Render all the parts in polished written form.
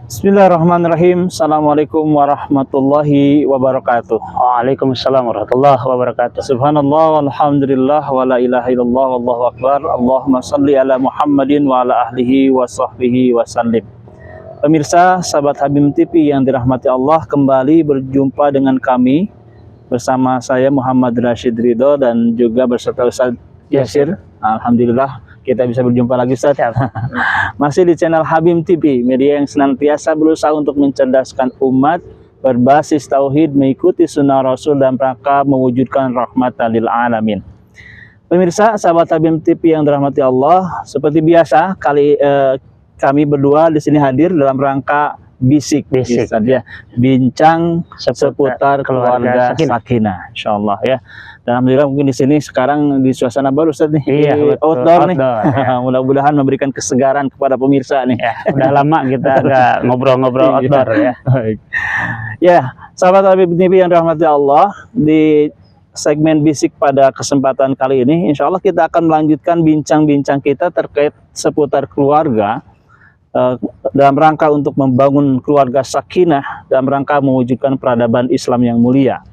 Bismillahirrahmanirrahim. Assalamualaikum warahmatullahi wabarakatuh. Waalaikumsalam warahmatullahi wabarakatuh. Subhanallah, walhamdulillah, wa la ilaha illallah, wallahu akbar. Allahumma salli ala Muhammadin wa ala ahlihi wa sahbihi wa sallim. Pemirsa, sahabat Habim TV yang dirahmati Allah, kembali berjumpa dengan kami bersama saya Muhammad Rashid Ridho dan juga beserta Ustaz Yasir. Alhamdulillah kita bisa berjumpa lagi, Ustaz. Masih di channel Habim TV, media yang senantiasa berusaha untuk mencerdaskan umat, berbasis tauhid, mengikuti sunnah Rasul dan rangka mewujudkan rahmatan lil alamin. Pemirsa, sahabat Habim TV yang dirahmati Allah, seperti biasa kami berdua di sini hadir dalam rangka bisik ya, bincang seputar keluarga sakinah, insyaallah ya. Dan alhamdulillah mungkin di sini sekarang di suasana baru, Ustaz nih. Iya, outdoor nih. Ya. Mudah-mudahan memberikan kesegaran kepada pemirsa nih. Ya, udah lama kita nggak ngobrol-ngobrol outdoor ya. Ya, sahabat Habib TV yang dirahmati Allah, di segmen bisik pada kesempatan kali ini, insya Allah kita akan melanjutkan bincang-bincang kita terkait seputar keluarga. Dalam rangka untuk membangun keluarga sakinah, dalam rangka mewujudkan peradaban Islam yang mulia.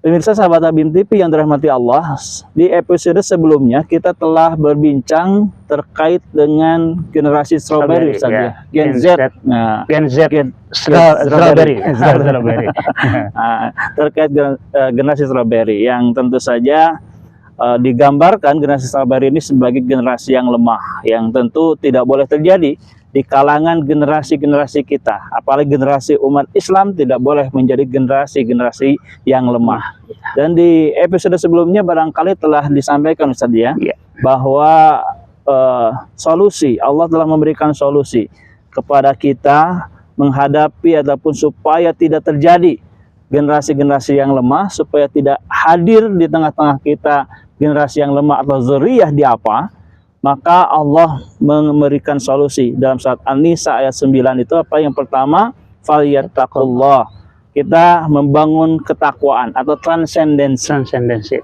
Pemirsa sahabat Habim TV yang dirahmati Allah, di episode sebelumnya kita telah berbincang terkait dengan generasi strawberry, ya. Gen Z. Nah, Gen Z, strawberry. Terkait generasi strawberry yang tentu saja digambarkan generasi strawberry ini sebagai generasi yang lemah, yang tentu tidak boleh terjadi di kalangan generasi-generasi kita, apalagi generasi umat Islam tidak boleh menjadi generasi-generasi yang lemah. Dan di episode sebelumnya barangkali telah disampaikan, Ustaz ya, bahwa solusi, Allah telah memberikan solusi kepada kita menghadapi ataupun supaya tidak terjadi generasi-generasi yang lemah, supaya tidak hadir di tengah-tengah kita generasi yang lemah atau zuriyah di apa. Maka Allah memberikan solusi dalam surat An-Nisa ayat 9 itu apa? Yang pertama, falyattaqullah. Kita membangun ketakwaan atau transendensi.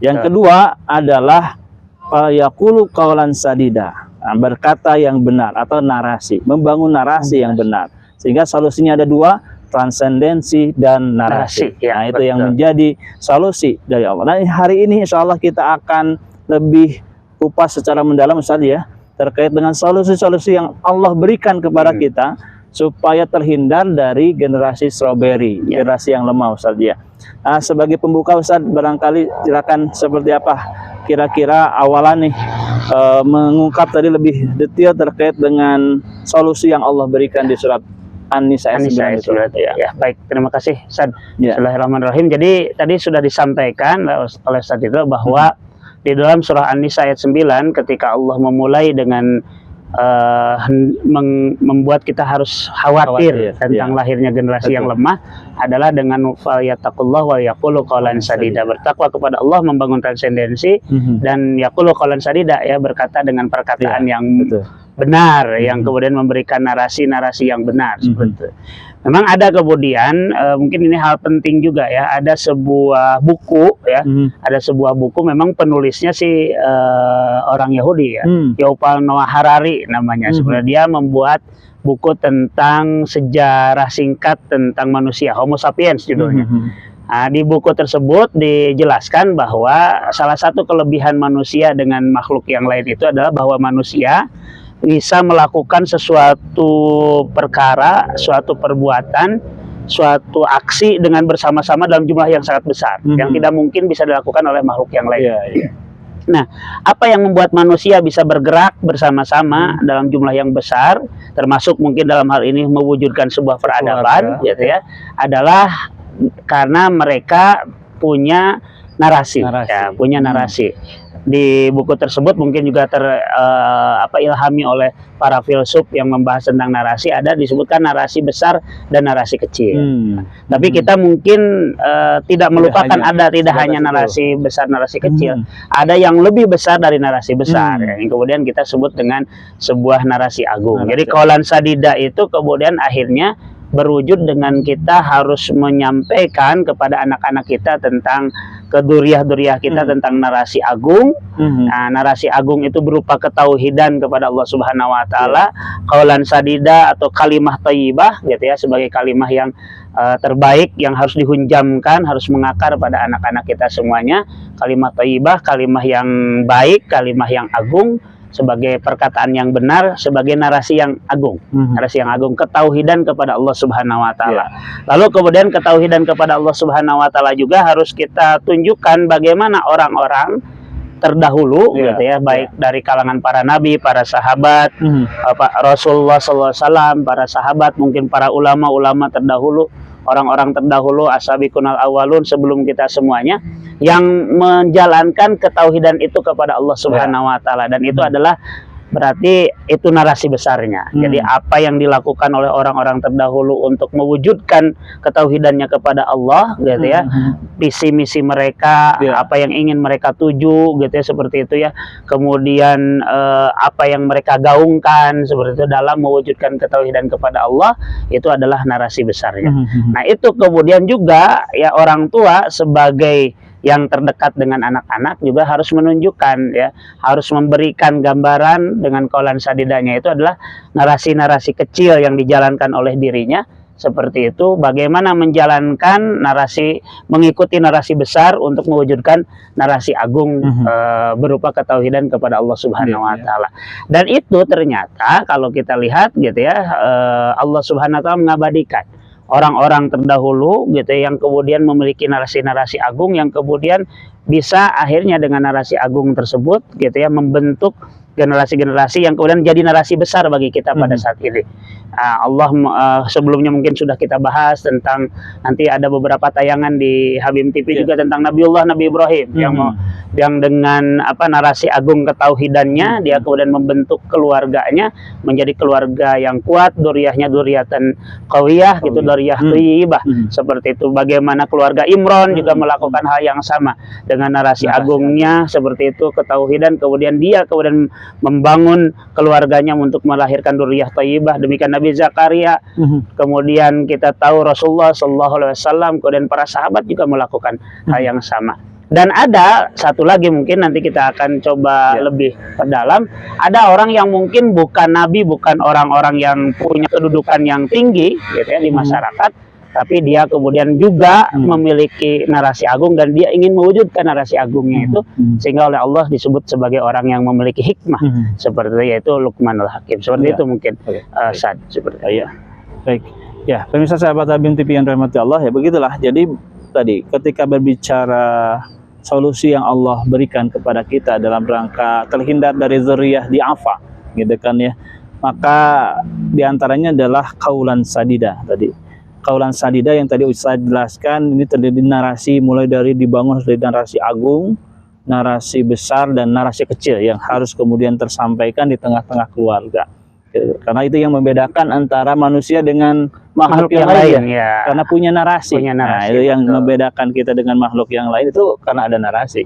Yang kedua adalah falyaqulu qaulan sadida. Berkata yang benar atau narasi, membangun narasi yang benar. Sehingga solusinya ada dua, transendensi dan narasi. Ya, nah, itu yang menjadi solusi dari Allah. Nah, hari ini insya Allah kita akan lebih kupas secara mendalam, Ustaz ya, terkait dengan solusi-solusi yang Allah berikan kepada kita supaya terhindar dari generasi strawberry, generasi yang lemah, Ustaz ya. Nah, sebagai pembuka, Ustaz, barangkali silakan seperti apa kira-kira awalan nih mengungkap tadi lebih detail terkait dengan solusi yang Allah berikan di surat An-Nisa ayat 9 itu. Ya, baik, terima kasih, Ustaz. Bismillahirrahmanirrahim. Jadi tadi sudah disampaikan oleh Ustaz itu bahwa di dalam surah An-Nisa ayat 9 ketika Allah memulai dengan membuat kita harus khawatir tentang lahirnya generasi yang lemah adalah dengan falyattaqullah wa yaqulu qaulan sadida, bertakwa kepada Allah, membangun transendensi, dan yaqulu qaulan sadida, ya, berkata dengan perkataan yang benar, yang kemudian memberikan narasi-narasi yang benar. Seperti itu. Memang ada kemudian mungkin ini hal penting juga ya, ada sebuah buku ya, ada sebuah buku, memang penulisnya sih orang Yahudi ya, Yuval Noah Harari namanya. Sebenarnya dia membuat buku tentang sejarah singkat tentang manusia, Homo sapiens judulnya. Nah, di buku tersebut dijelaskan bahwa salah satu kelebihan manusia dengan makhluk yang lain itu adalah bahwa manusia bisa melakukan sesuatu perkara, suatu perbuatan, suatu aksi dengan bersama-sama dalam jumlah yang sangat besar, yang tidak mungkin bisa dilakukan oleh makhluk yang lain. Nah, apa yang membuat manusia bisa bergerak bersama-sama dalam jumlah yang besar, termasuk mungkin dalam hal ini mewujudkan sebuah peradaban, gitu ya, adalah karena mereka punya narasi. Ya, punya narasi. Di buku tersebut mungkin juga ilhami oleh para filsuf yang membahas tentang narasi, ada disebutkan narasi besar dan narasi kecil. Tapi kita mungkin tidak melupakan tidak hanya narasi besar, narasi kecil. Ada yang lebih besar dari narasi besar, yang kemudian kita sebut dengan sebuah narasi agung. Jadi qaulan sadida itu kemudian akhirnya berwujud dengan kita harus menyampaikan kepada anak-anak kita tentang ke duriyah-duriyah kita tentang narasi agung. Nah, narasi agung itu berupa ketauhidan kepada Allah Subhanahu wa taala, qaulan sadida atau kalimah thayyibah gitu ya, sebagai kalimah yang terbaik yang harus dihunjamkan, harus mengakar pada anak-anak kita semuanya. Kalimat thayyibah, kalimah yang baik, kalimah yang agung, sebagai perkataan yang benar, sebagai narasi yang agung. Narasi yang agung, ketauhidan kepada Allah Subhanahu wa taala. Lalu kemudian ketauhidan kepada Allah Subhanahu wa taala juga harus kita tunjukkan bagaimana orang-orang terdahulu gitu ya, baik dari kalangan para nabi, para sahabat, Rasulullah SAW, para sahabat, mungkin para ulama-ulama terdahulu, orang-orang terdahulu, as-sabiqunal awwalun, sebelum kita semuanya, yang menjalankan ketauhidan itu kepada Allah Subhanahu wa taala, dan itu adalah berarti itu narasi besarnya. Jadi apa yang dilakukan oleh orang-orang terdahulu untuk mewujudkan ketauhidannya kepada Allah gitu ya, visi misi mereka, apa yang ingin mereka tuju gitu ya, seperti itu ya. Kemudian apa yang mereka gaungkan seperti itu dalam mewujudkan ketauhidan kepada Allah, itu adalah narasi besarnya. Nah, itu kemudian juga ya orang tua sebagai yang terdekat dengan anak-anak juga harus menunjukkan ya, harus memberikan gambaran dengan qaulan sadidanya, itu adalah narasi-narasi kecil yang dijalankan oleh dirinya, seperti itu, bagaimana menjalankan narasi, mengikuti narasi besar untuk mewujudkan narasi agung berupa ketauhidan kepada Allah Subhanahu wa taala. Dan itu ternyata kalau kita lihat gitu ya, Allah Subhanahu wa taala mengabadikan orang-orang terdahulu gitu yang kemudian memiliki narasi-narasi agung, yang kemudian bisa akhirnya dengan narasi agung tersebut gitu ya membentuk generasi-generasi yang kemudian jadi narasi besar bagi kita pada saat ini. Allah sebelumnya mungkin sudah kita bahas tentang, nanti ada beberapa tayangan di Habib TV juga tentang Nabiullah Nabi Ibrahim yang dengan apa narasi agung ketauhidannya dia kemudian membentuk keluarganya menjadi keluarga yang kuat, duriyahnya duriyatan qawiyah gitu, duriyah thayyibah. Seperti itu. Bagaimana keluarga Imron juga melakukan hal yang sama dengan narasi agungnya seperti itu, ketauhidan, kemudian dia kemudian membangun keluarganya untuk melahirkan duriyah thayyibah. Demikian Nabi Zakaria, kemudian kita tahu Rasulullah SAW, kemudian para sahabat juga melakukan hal yang sama. Dan ada satu lagi mungkin nanti kita akan coba lebih perdalam. Ada orang yang mungkin bukan nabi, bukan orang-orang yang punya kedudukan yang tinggi gitu ya di masyarakat, tapi dia kemudian juga memiliki narasi agung dan dia ingin mewujudkan narasi agungnya itu, sehingga oleh Allah disebut sebagai orang yang memiliki hikmah, seperti itu, yaitu Luqmanul Hakim. Seperti itu mungkin Sad, seperti itu. Baik. Ya, pemirsa sahabat Habib TV yang dirahmati Allah, ya begitulah. Jadi tadi ketika berbicara solusi yang Allah berikan kepada kita dalam rangka terhindar dari zuriyah di'afa gitu kan ya, maka diantaranya adalah qaulan sadida tadi. Qaulan sadida yang tadi Ustaz jelaskan, ini terdiri narasi mulai dari dibangun dari narasi agung, narasi besar, dan narasi kecil yang harus kemudian tersampaikan di tengah-tengah keluarga. Karena itu yang membedakan antara manusia dengan makhluk yang lain ya. Karena punya narasi. Nah, itu yang membedakan kita dengan makhluk yang lain, itu karena ada narasi.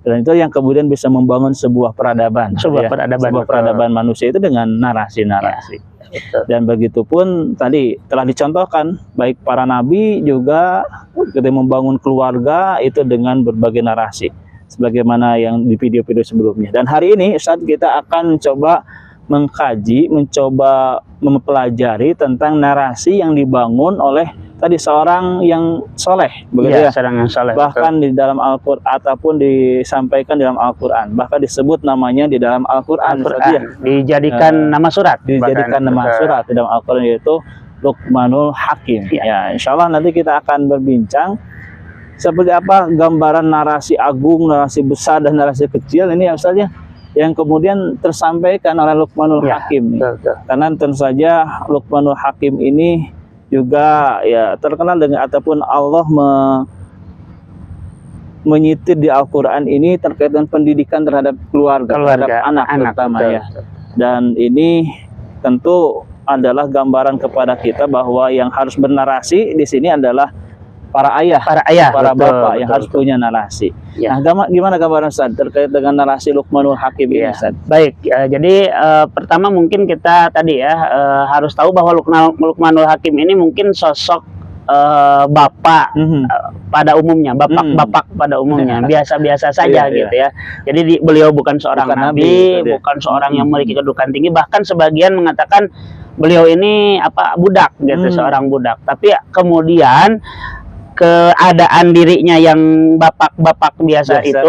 Dan itu yang kemudian bisa membangun sebuah peradaban. Sebuah peradaban manusia itu dengan narasi-narasi. Dan begitupun tadi telah dicontohkan baik para nabi juga ketika membangun keluarga itu dengan berbagai narasi, sebagaimana yang di video-video sebelumnya. Dan hari ini saat kita akan coba mengkaji, mencoba mempelajari tentang narasi yang dibangun oleh tadi seorang yang soleh, begitu ya, seorang yang soleh, bahkan di dalam Al-Quran ataupun disampaikan dalam Al-Quran, bahkan disebut namanya di dalam Al-Quran, dijadikan nama surat, dijadikan nama surat di dalam Al-Quran, yaitu Luqmanul Hakim. Ya, insya Allah nanti kita akan berbincang seperti apa gambaran narasi agung, narasi besar, dan narasi kecil ini ya Ustaz ya, yang kemudian tersampaikan oleh Luqmanul Hakim. Karena tentu saja Luqmanul Hakim ini juga ya terkenal dengan, ataupun Allah menyitir di Al-Quran ini terkait dengan pendidikan terhadap keluarga terhadap anak terutama ya. Dan ini tentu adalah gambaran kepada kita bahwa yang harus bernarasi di sini adalah para ayah, para bapak yang harus punya narasi. Nah, gimana gambaran Ustaz terkait dengan narasi Luqmanul Hakim ini Ustaz? Baik, jadi pertama mungkin kita tadi ya harus tahu bahwa Luqmanul Hakim ini mungkin sosok bapak pada umumnya, bapak-bapak pada umumnya, biasa-biasa saja gitu ya. Jadi beliau bukan seorang nabi, bukan seorang yang memiliki kedudukan tinggi, bahkan sebagian mengatakan beliau ini budak gitu, seorang budak. Tapi kemudian keadaan dirinya yang bapak-bapak biasa itu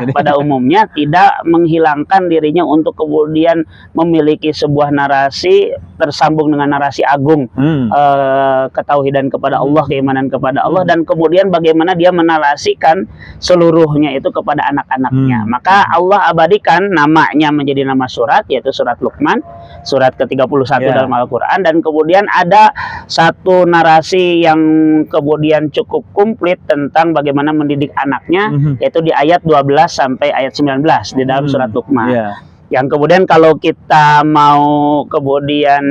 pada umumnya tidak menghilangkan dirinya untuk kemudian memiliki sebuah narasi tersambung dengan narasi agung, ketauhidan kepada Allah, keimanan kepada Allah, dan kemudian bagaimana dia menarasikan seluruhnya itu kepada anak-anaknya. Maka Allah abadikan namanya menjadi nama surat, yaitu surat Luqman, surat ke-31 dalam Al-Quran, dan kemudian ada satu narasi yang kemudian cukup komplit tentang bagaimana mendidik anaknya, yaitu di ayat 12 sampai ayat 19 di dalam surat Luqman. Yang kemudian kalau kita mau kemudian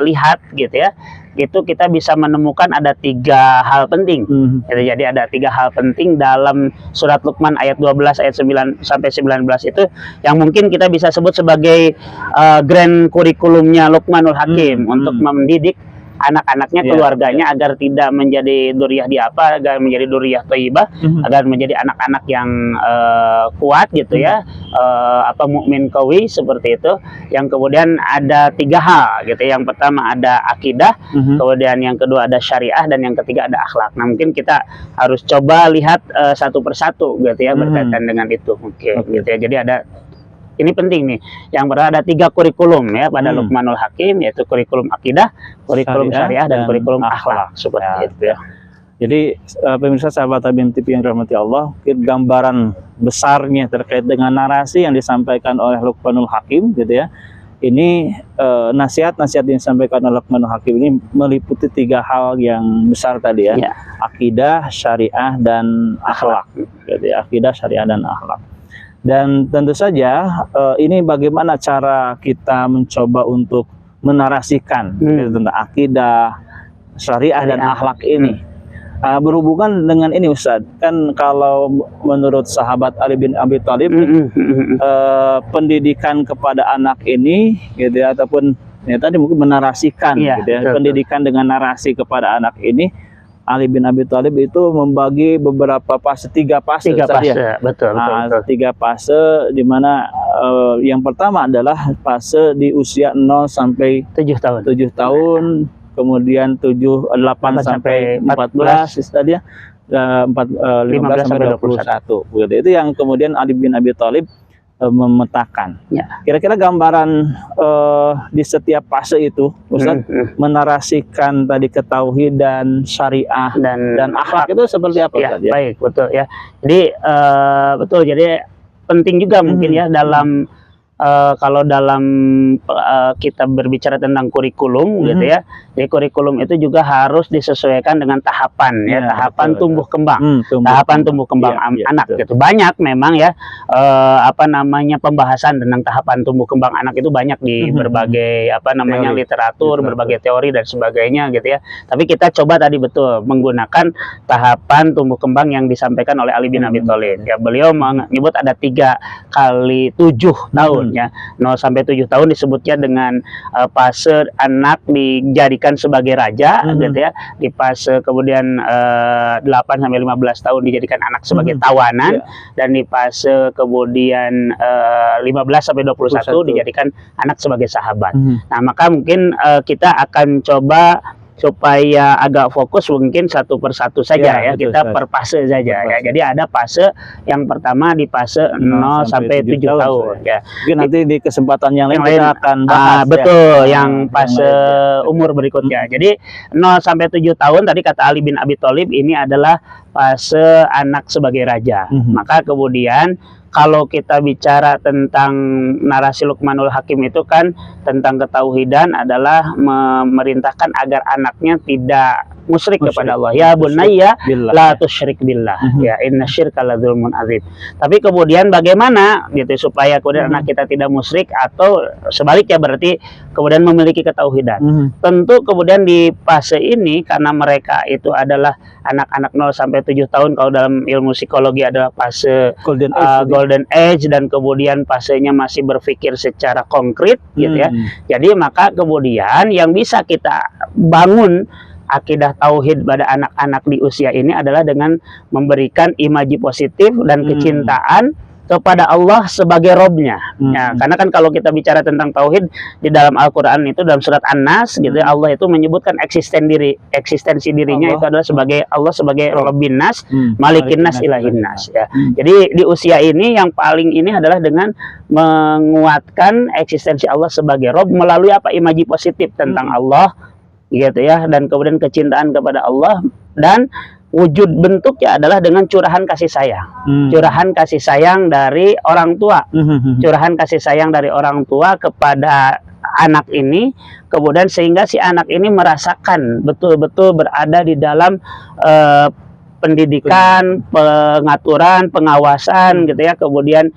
lihat gitu ya, itu kita bisa menemukan ada 3 hal penting. Jadi ada 3 hal penting dalam surat Luqman ayat 12 ayat 9 sampai 19 itu, yang mungkin kita bisa sebut sebagai grand kurikulumnya Luqmanul Hakim untuk mendidik anak-anaknya, keluarganya, agar tidak menjadi duriyah agar menjadi duriyah thayyibah, agar menjadi anak-anak yang kuat gitu ya, mukmin qawi seperti itu. Yang kemudian ada 3 hal gitu. Yang pertama ada akidah, kemudian yang kedua ada syariah, dan yang ketiga ada akhlak. Nah, mungkin kita harus coba lihat satu persatu gitu ya, berkaitan dengan itu. Gitu ya. Jadi ini penting nih. Yang pertama ada 3 kurikulum ya pada Luqmanul Hakim, yaitu kurikulum akidah, kurikulum syariah, dan kurikulum akhlak seperti itu ya. Jadi pemirsa sahabat Tabim TV yang dirahmati Allah, gambaran besarnya terkait dengan narasi yang disampaikan oleh Luqmanul Hakim gitu ya. Ini nasihat-nasihat yang disampaikan oleh Luqmanul Hakim ini meliputi 3 hal yang besar tadi ya. Akidah, syariah, dan akhlak. Jadi akidah, syariah, dan akhlak. Dan tentu saja ini bagaimana cara kita mencoba untuk menarasikan tentang akidah, syariah, dan akhlak ini. Berhubungan dengan ini Ustadz, kan kalau menurut sahabat Ali bin Abi Thalib, pendidikan kepada anak ini gitu ya, ataupun ya tadi mungkin menarasikan gitu ya, pendidikan dengan narasi kepada anak ini, Ali bin Abi Thalib itu membagi beberapa fase, 3 fase. 3 fase, betul. 3 fase, di mana yang pertama adalah fase di usia 0 sampai 7 tahun. 7 tahun, kemudian 8 sampai 14 tadi ya, 15 sampai 21. Begitu. Itu yang kemudian Ali bin Abi Thalib memetakan. Kira-kira gambaran di setiap fase itu, Ustaz, menarasikan tadi ketauhidan, syariah, dan akhlak itu seperti apa? Ya, baik, betul ya. Jadi betul, jadi penting juga mungkin ya dalam kalau dalam kita berbicara tentang kurikulum gitu ya. Jadi kurikulum itu juga harus disesuaikan dengan tahapan ya, tahapan tumbuh kembang. Tahapan tumbuh kembang anak gitu. Banyak memang ya pembahasan tentang tahapan tumbuh kembang anak itu banyak di berbagai literatur, berbagai teori dan sebagainya gitu ya. Tapi kita coba tadi betul menggunakan tahapan tumbuh kembang yang disampaikan oleh Ali bin Abi Thalib. Ya, beliau menyebut ada 3 kali 7 tahun. Ya, 0 sampai 7 tahun disebutnya dengan fase anak dijadikan sebagai raja gitu ya. Di fase kemudian 8 sampai 15 tahun dijadikan anak sebagai tawanan, dan di fase kemudian 15 sampai 21 dijadikan anak sebagai sahabat. Nah, maka mungkin kita akan coba supaya agak fokus mungkin satu persatu saja ya, kita per fase saja ya. Jadi ada fase yang pertama di fase 0 sampai 7 tahun ya. Mungkin nanti di kesempatan yang lain kita akan bahas betul yang fase umur berikutnya. Jadi 0 sampai 7 tahun tadi kata Ali bin Abi Thalib ini adalah fase anak sebagai raja. Maka kemudian kalau kita bicara tentang narasi Luqmanul Hakim itu kan tentang ketauhidan adalah memerintahkan agar anaknya tidak musyrik kepada Allah. Ya bunayya la tusyrik billah. Ya innasyirka ladzulmun adzim. Tapi kemudian bagaimana gitu supaya kemudian anak kita tidak musyrik, atau sebaliknya berarti kemudian memiliki ketauhidan. Tentu kemudian di fase ini karena mereka itu adalah anak-anak 0 sampai 7 tahun, kalau dalam ilmu psikologi adalah fase golden age, dan kemudian fasenya masih berpikir secara konkret gitu ya. Jadi maka kemudian yang bisa kita bangun akidah tauhid pada anak-anak di usia ini adalah dengan memberikan imaji positif dan kecintaan kepada Allah sebagai Robnya. Ya, karena kan kalau kita bicara tentang tauhid di dalam Al-Quran itu dalam surat An-Nas gitu, Allah itu menyebutkan eksistensi dirinya Allah itu adalah sebagai Allah sebagai Rabbin Nas, Malikin Nas, Ilahin Nas. Ya. Jadi di usia ini yang paling ini adalah dengan menguatkan eksistensi Allah sebagai Rob melalui apa, imaji positif tentang Allah gitu ya, dan kemudian kecintaan kepada Allah, dan wujud bentuknya adalah dengan curahan kasih sayang. Curahan kasih sayang dari orang tua. Curahan kasih sayang dari orang tua kepada anak ini, kemudian sehingga si anak ini merasakan betul-betul berada di dalam pendidikan, pengaturan, pengawasan gitu ya, kemudian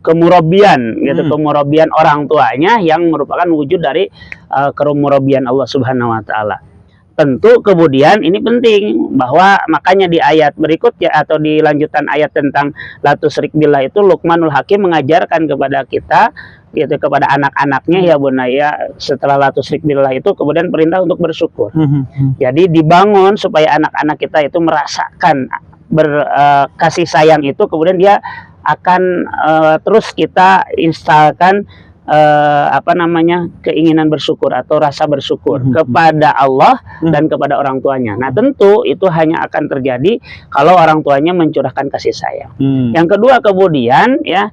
kemurabian gitu, kemurabian orang tuanya yang merupakan wujud dari kemurabian Allah Subhanahu wa taala. Tentu kemudian ini penting bahwa makanya di ayat berikutnya atau di lanjutan ayat tentang la tusyrik billah itu Luqmanul Hakim mengajarkan kepada kita gitu, kepada anak-anaknya, ya bunaya, setelah la tusyrik billah itu kemudian perintah untuk bersyukur. Jadi dibangun supaya anak-anak kita itu merasakan kasih sayang itu, kemudian dia akan terus kita instalkan keinginan bersyukur atau rasa bersyukur kepada Allah dan kepada orang tuanya. Nah, tentu itu hanya akan terjadi kalau orang tuanya mencurahkan kasih sayang. Yang kedua kemudian ya,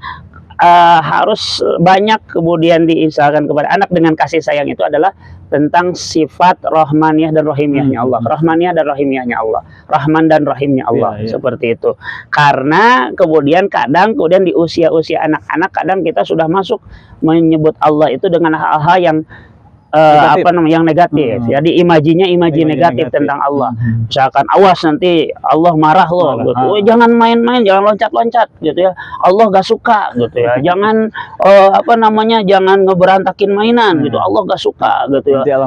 harus banyak kemudian diinstalkan kepada anak dengan kasih sayang itu adalah tentang sifat rahmaniyah dan rahimiyahnya Allah. Rahmaniyah dan rahimiyahnya Allah. Rahman dan rahimnya Allah. Seperti itu. Karena kemudian kemudian di usia-usia anak-anak kadang kita sudah masuk menyebut Allah itu dengan hal-hal yang yang negatif. Jadi imaji negatif tentang Allah. Misalkan awas nanti Allah marah loh gitu. Jangan main-main, jangan loncat-loncat gitu ya. Allah gak suka gitu ya. Jangan jangan ngeberantakin mainan gitu. Allah gak suka gitu ya.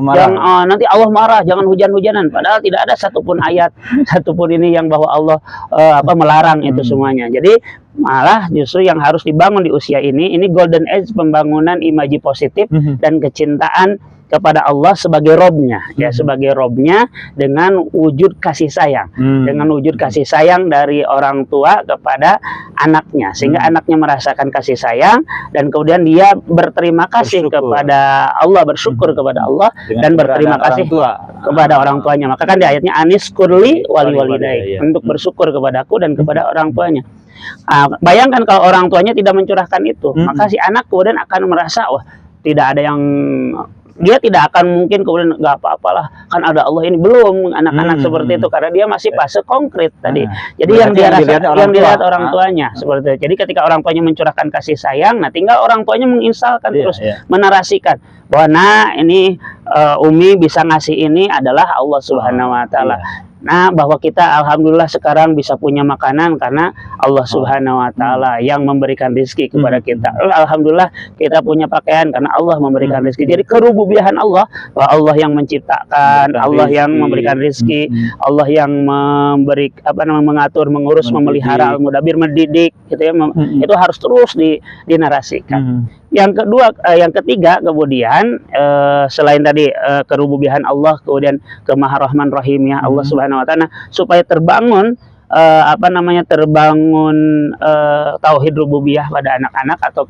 Nanti Allah marah, jangan hujan-hujanan. Padahal tidak ada satupun ayat satupun ini yang bahwa Allah melarang itu semuanya. Jadi malah justru yang harus dibangun di usia ini golden age pembangunan imaji positif dan kecintaan kepada Allah sebagai Robnya, ya, sebagai Robnya dengan wujud kasih sayang, dengan wujud kasih sayang dari orang tua kepada anaknya, sehingga anaknya merasakan kasih sayang dan kemudian dia berterima kasih kepada Allah, bersyukur kepada Allah dan berterima kasih kepada orang tuanya. Maka kan di ayatnya anis kurli wali walidai, untuk bersyukur kepadaku dan kepada orang tuanya. Bayangkan kalau orang tuanya tidak mencurahkan itu, maka si anak kemudian akan merasa wah, tidak ada yang, dia tidak akan mungkin kemudian nggak apa-apalah kan ada Allah ini. Belum anak-anak seperti itu, karena dia masih fase konkret tadi. Jadi yang dia dilihat orang tuanya seperti itu. Jadi ketika orang tuanya mencurahkan kasih sayang, nah tinggal orang tuanya menginstalkan terus menarasikan bahwa ini Umi bisa ngasih ini adalah Allah Subhanahu wa taala. Nah, bahwa kita alhamdulillah sekarang bisa punya makanan karena Allah Subhanahu wa taala yang memberikan rezeki kepada kita. Alhamdulillah kita punya pakaian karena Allah memberikan rezeki. Jadi kerububiahan Allah, bahwa Allah yang menciptakan, Allah yang memberikan rezeki, Allah yang mengatur, mengurus, memelihara, al-mudabbir, mendidik gitu ya. Itu harus terus dinarasikan. Yang kedua, yang ketiga kemudian selain tadi kerububiahan Allah, kemudian kemaharahman rahimnya Allah Subhanahu wa taala, supaya terbangun terbangun tauhid rububiyah pada anak-anak atau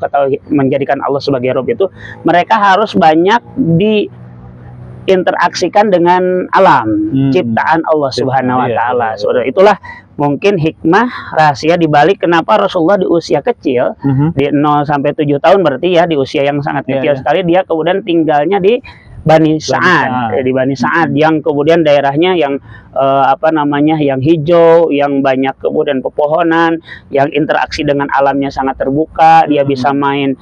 menjadikan Allah sebagai Rabb itu, mereka harus banyak diinteraksikan dengan alam ciptaan Allah Subhanahu wa taala. Itulah mungkin hikmah rahasia dibalik kenapa Rasulullah di usia kecil, di 0 sampai 7 tahun berarti ya, di usia yang sangat kecil sekali, dia kemudian tinggalnya di Bani Sa'ad, di Bani Sa'ad yang kemudian daerahnya yang yang hijau, yang banyak kemudian pepohonan, yang interaksi dengan alamnya sangat terbuka. Dia bisa main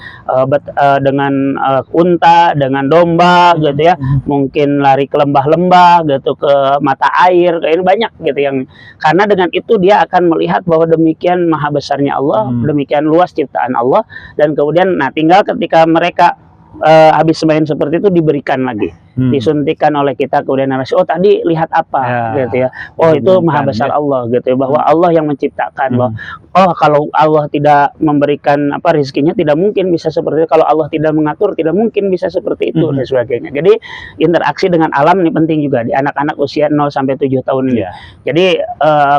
dengan unta, dengan domba gitu ya, mungkin lari ke lembah-lembah gitu, ke mata air, kayak banyak gitu yang, karena dengan itu dia akan melihat bahwa demikian maha besarnya Allah, demikian luas ciptaan Allah. Dan kemudian tinggal ketika mereka habis sembahyang seperti itu diberikan lagi, disuntikan oleh kita, kemudian narasi, oh tadi lihat apa, gitu ya, oh itu maha besar Allah, gitu ya, bahwa Allah yang menciptakan, bahwa oh kalau Allah tidak memberikan apa rizkinya, tidak mungkin bisa seperti itu, kalau Allah tidak mengatur, tidak mungkin bisa seperti itu, dan sebagainya. Jadi interaksi dengan alam ini penting juga di anak-anak usia 0 sampai 7 tahun ini. Jadi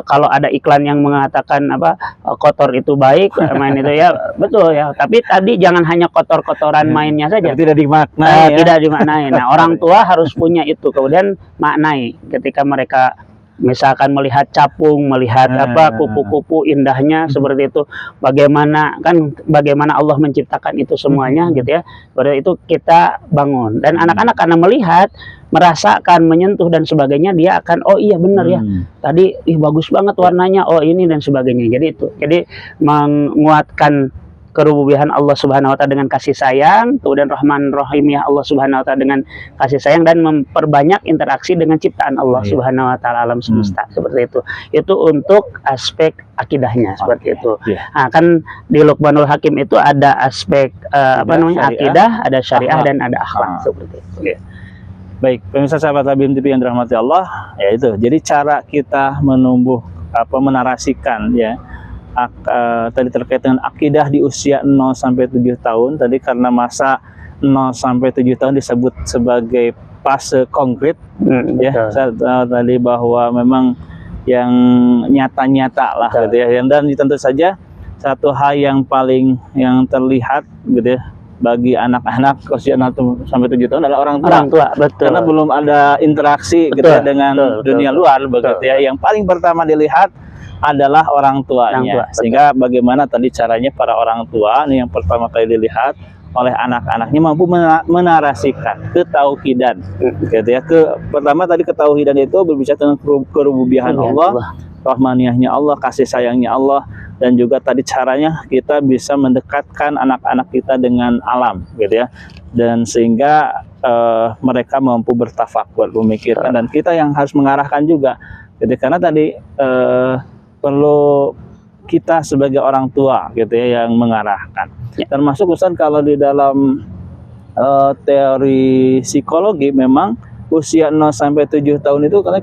kalau ada iklan yang mengatakan apa kotor itu baik, main itu ya betul ya, tapi tadi jangan hanya kotor-kotoran mainnya saja, tidak dimaknai, tidak dimaknai. Nah, orang tua harus punya itu, kemudian maknai ketika mereka misalkan melihat capung, melihat apa kupu-kupu indahnya seperti itu, bagaimana Allah menciptakan itu semuanya, gitu ya. Berarti itu kita bangun, dan anak-anak karena melihat, merasakan, menyentuh dan sebagainya, dia akan oh iya benar ya, tadi bagus banget warnanya, oh ini dan sebagainya. Jadi itu, jadi menguatkan kerububihan Allah Subhanahu wa taala dengan kasih sayang, kemudian Rahman Rahimnya Allah Subhanahu wa taala dengan kasih sayang, dan memperbanyak interaksi dengan ciptaan Allah Subhanahu wa taala alam semesta, seperti itu. Itu untuk aspek akidahnya, seperti itu. Nah, kan di Luqmanul Hakim itu ada aspek apa namanya, akidah, ada syariah, dan ada akhlak, seperti itu. Baik, pemirsa sahabat Labim TV yang dirahmati Allah, ya itu. Jadi cara kita menarasikan ya, tadi terkait dengan akidah di usia 0 sampai 7 tahun, tadi karena masa 0 sampai 7 tahun disebut sebagai fase konkret, ya, tadi bahwa memang yang nyata-nyata lah, gitu ya. Dan tentu saja satu hal yang paling terlihat, gitu ya, bagi anak-anak usia 0 sampai 7 tahun adalah orang tua. Betul. Karena belum ada interaksi, gitu ya, dengan dunia luar, begitu ya. Yang paling pertama dilihat adalah orang tuanya. Sehingga bagaimana tadi caranya para orang tua ini yang pertama kali dilihat oleh anak-anaknya mampu menarasikan ketauhidan, gitu ya. Pertama tadi ketauhidan itu berbicara tentang kerububihan Allah, rahmaniyahnya Allah, kasih sayangnya Allah, dan juga tadi caranya kita bisa mendekatkan anak-anak kita dengan alam, gitu ya. Dan sehingga mereka mampu bertafakur, memikirkan, dan kita yang harus mengarahkan juga. Jadi karena tadi perlu kita sebagai orang tua, gitu ya, yang mengarahkan. Termasuk Ustaz kalau di dalam teori psikologi, memang usia 0 sampai 7 tahun itu karena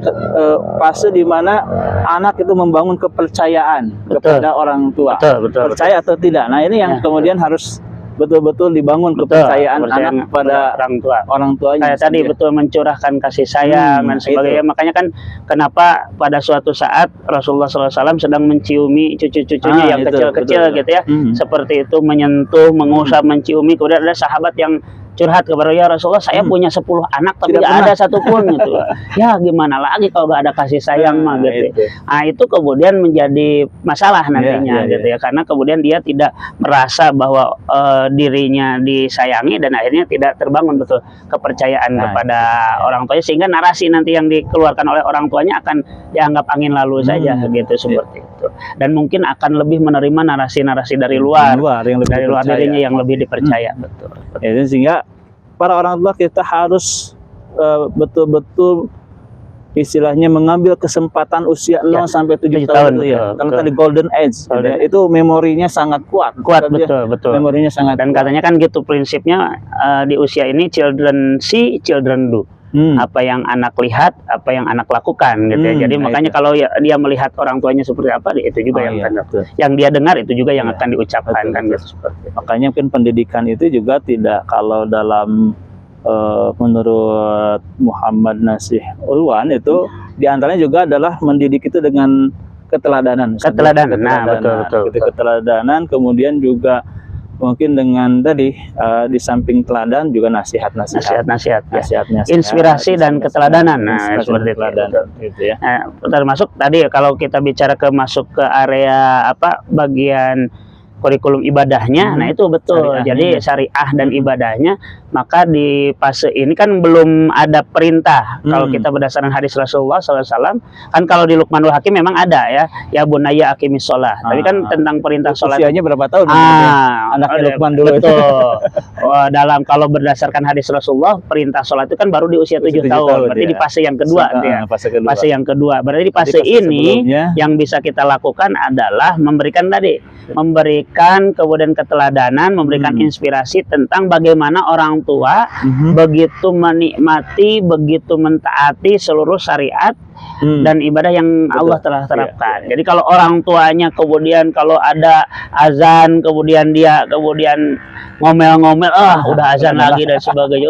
fase di mana anak itu membangun kepercayaan kepada orang tua. Percaya atau tidak. Nah, ini yang kemudian harus betul-betul dibangun kepercayaan anak pada orang tuanya. Kayak tadi betul mencurahkan kasih sayang dan sebagainya. Makanya kan kenapa pada suatu saat Rasulullah SAW sedang menciumi cucu-cucunya yang kecil-kecil, gitu ya, seperti itu, menyentuh, mengusap, menciumi. Kemudian ada sahabat yang curhat kepada ya Rasulullah, saya punya 10 anak tapi tidak ada satupun, gitu. Ya gimana lagi kalau gak ada kasih sayang mah, gitu. Nah, itu kemudian menjadi masalah nantinya, gitu ya, karena kemudian dia tidak merasa bahwa dirinya disayangi, dan akhirnya tidak terbangun betul kepercayaan kepada orang tuanya, sehingga narasi nanti yang dikeluarkan oleh orang tuanya akan dianggap angin lalu saja, gitu, seperti itu. Dan mungkin akan lebih menerima narasi-narasi dari luar dirinya yang lebih dipercaya, betul. Ya, sehingga para orang tua kita harus betul-betul istilahnya mengambil kesempatan usia 0 sampai 7 tahun itu ya. Karena tadi golden age, itu memorinya sangat kuat. Betul. Memorinya sangat dan kuat. Katanya kan gitu prinsipnya di usia ini, children see, children do. Apa yang anak lihat, apa yang anak lakukan, gitu ya. Jadi makanya kalau dia melihat orang tuanya seperti apa, itu juga yang dia dengar, itu juga yang akan diucapkan, kan gitu. Makanya mungkin pendidikan itu juga tidak, kalau dalam menurut Muhammad Nasih Ulwan itu diantaranya juga adalah mendidik itu dengan keteladanan. Nah, betul. Keteladanan, kemudian juga mungkin dengan tadi di samping teladan juga nasihat, inspirasi dan keteladanan. Nah, seperti itu ya. Nah, termasuk tadi kalau kita bicara masuk ke area bagian kurikulum ibadahnya, nah itu betul. Jadi syariah dan ibadahnya, maka di fase ini kan belum ada perintah. Kalau kita berdasarkan hadis Rasulullah SAW, kan kalau di Luqmanul Hakim memang ada ya bunayya aqimis sholah. Tapi kan tentang perintah sholat. Usianya berapa tahun? Anaknya Luqman dulu betul. Dalam kalau berdasarkan hadis Rasulullah, perintah sholat itu kan baru di usia 7 tahun. Berarti di fase yang kedua, fase yang kedua. Berarti di fase ini yang bisa kita lakukan adalah memberikan memberikan kemudian keteladanan, memberikan inspirasi tentang bagaimana orang tua begitu menikmati, begitu mentaati seluruh syariat dan ibadah yang Allah telah terapkan. Jadi kalau orang tuanya kemudian kalau ada azan kemudian dia kemudian ngomel-ngomel, udah azan lagi dan sebagainya,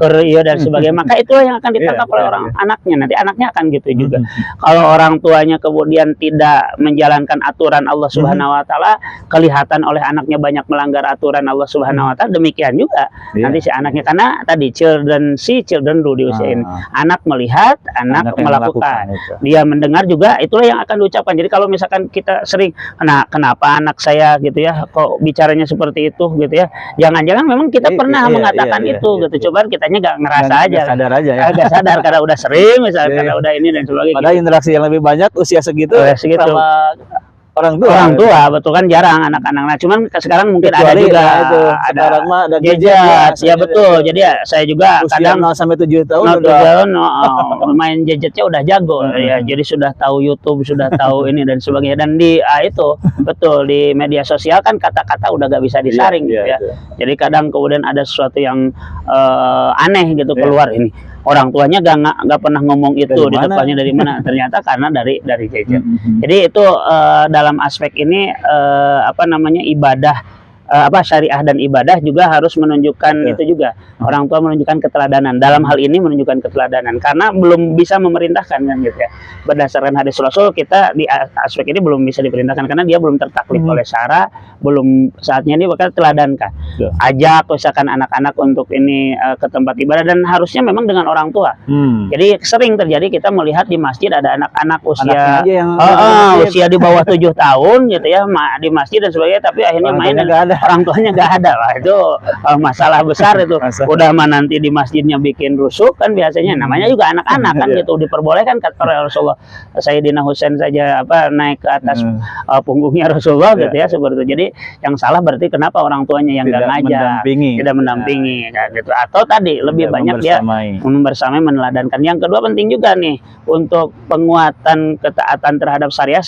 keria dan sebagainya, maka itulah yang akan ditangkap oleh orang anaknya. Nanti anaknya akan gitu juga. Kalau orang tuanya kemudian tidak menjalankan aturan Allah Subhanahu Wa Taala, kelihatan oleh anaknya banyak melanggar aturan Allah Subhanahu Wa Taala, demikian juga nanti si anaknya, karena tadi children do di usia ini, anak melihat, anak melakukan, dia mendengar juga, itulah yang akan diucapkan. Jadi kalau misalkan kita sering, kenapa anak saya gitu ya, kok bicaranya seperti itu gitu ya, jangan-jangan memang kita pernah mengatakan itu gitu, coba kitanya nggak ngerasa aja, sadar aja ya, agak sadar karena udah sering misalnya, karena udah ini dan sebagainya. Padahal interaksi yang lebih banyak usia segitu sama orang tua betul kan, jarang anak-anak. Nah cuman sekarang mungkin kecuali ada juga itu, ada gadget ya betul. Jadi ya saya juga usia kadang 0 sampai 7 tahun main gadgetnya udah jago ya, jadi sudah tahu YouTube, sudah tahu ini dan sebagainya. Dan di itu betul di media sosial kan kata-kata udah gak bisa disaring gitu ya. Jadi kadang kemudian ada sesuatu yang aneh gitu keluar ini, orang tuanya gak pernah ngomong itu, di depannya dari mana, ternyata karena dari gadget. Jadi itu dalam aspek ini ibadah syariah dan ibadah juga harus menunjukkan itu juga, orang tua menunjukkan keteladanan dalam hal ini, menunjukkan keteladanan karena belum bisa memerintahkan kan gitu ya. Berdasarkan hadis Rasul, kita di aspek ini belum bisa diperintahkan karena dia belum tertaklif oleh syara, belum saatnya ini bakal teladankan. Ajak misalkan anak-anak untuk ini ke tempat ibadah, dan harusnya memang dengan orang tua. Jadi sering terjadi kita melihat di masjid ada anak-anak usia di bawah 7 tahun gitu ya, di masjid dan sebagainya, tapi akhirnya main orang tuanya nggak ada lah. Itu masalah besar itu. Udah mah nanti di masjidnya bikin rusuh kan, biasanya namanya juga anak-anak kan gitu, diperbolehkan kata Rasulullah. Sayyidina Husain saja naik ke atas punggungnya Rasulullah gitu ya, seperti itu. Jadi yang salah berarti kenapa orang tuanya yang nggak ngajak, tidak mendampingi kan gitu. Atau tadi lebih banyak dia membersamai, meneladankan. Yang kedua penting juga nih untuk penguatan ketaatan terhadap syariah.